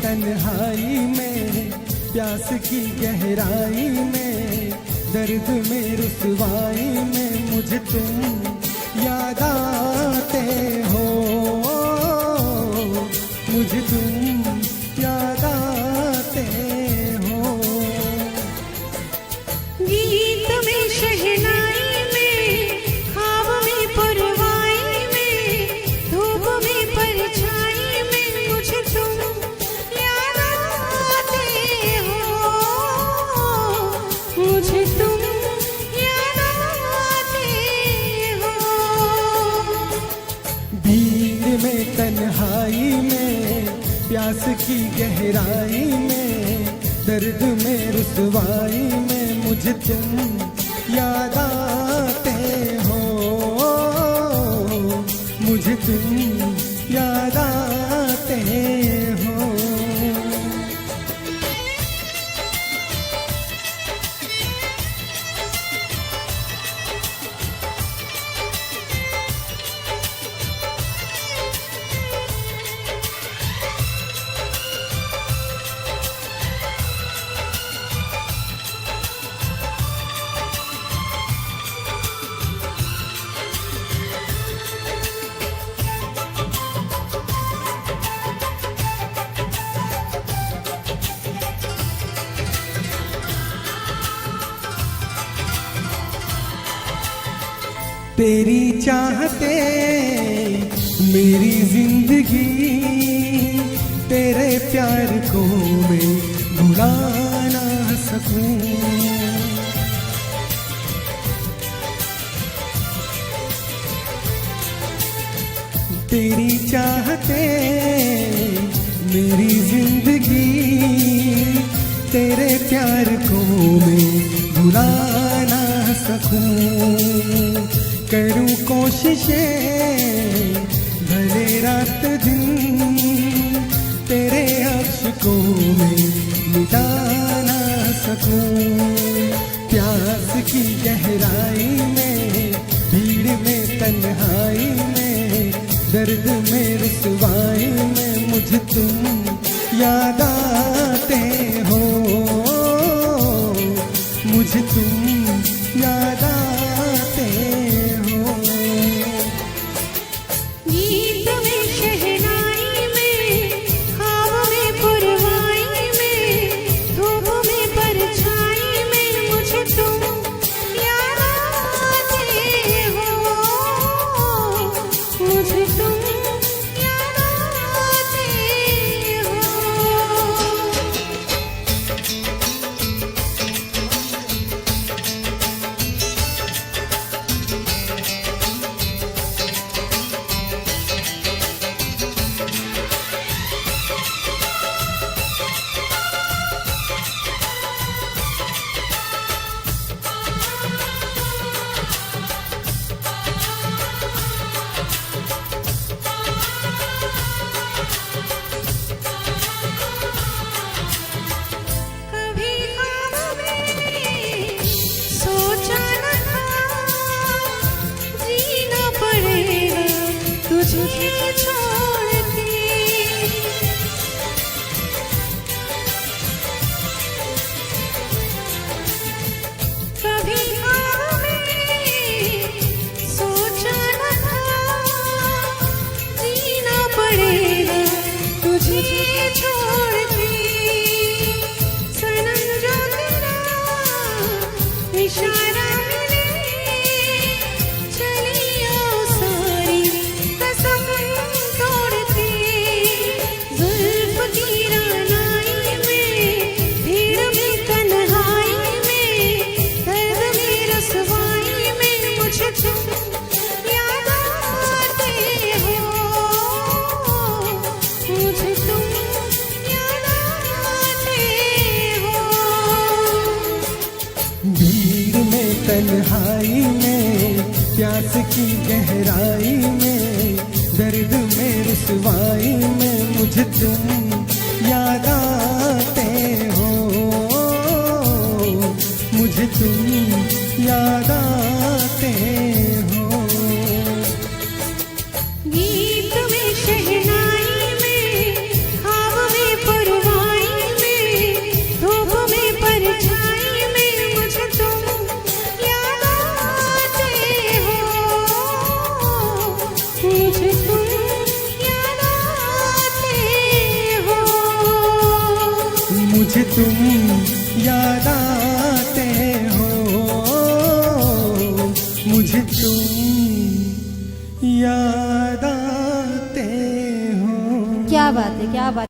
तन्हाई में, प्यास की गहराई में, दर्द में रुसवाई में मुझे तुम याद आते हो, मुझे तुम याद आते हो। गीत में शहनाई में, ख्वाब में परवाई में, धूप में परछाई में मुझे तुम याद आते हो, मुझे तुम याद आते हो। भीड़ में तन्हाई में, प्यास की गहराई में, दर्द में रुसवाई में मुझे तुम याद आते हो, मुझे तुम याद आते हो। तेरी चाहते मेरी जिंदगी, तेरे प्यार को मैं भुला ना सकूं। तेरी चाहते मेरी जिंदगी, तेरे प्यार को मैं भुला ना सकूं। करूं कोशिशें भले रात दिन, तेरे अक्ष को मैं मिटा ना सकूं। प्यास की गहराई में, भीड़ में तन्हाई में, दर्द में रुसवाई में मुझे तुम याद आते हो, मुझे तुम याद आते हो। गीत में शहनाई में, ख्वाब में परवाई में, धूप में परछाई में मुझे तुम याद आते हो, मुझे तुम याद आते हो। कभी ख्वाब में सोचा न था, जीना पड़ेगा तुझे छोड़ के। कभी ख्वाब में सोचा न था, जीना पड़ेगा तुझे छोड़ के। सनम जो तेरा इशारा मिले, चलियो सारी कसम तोड़ के। जुल्फ की रानाई में, भीड़ में तन्हाई में, दर्द में रसवाई में मुझे तुम याद आते हो, मुझे तुम याद आते हो। भीड़ में तन्हाई में, प्यास की गहराई में, दर्द में रुसवाई में मुझे तुम याद आते हो, मुझे तुम याद आते हो। गीत में शहनाई में, ख्वाब में परवाई तुम याद आते हो, मुझे तुम याद आते हो। क्या बात है, क्या बात।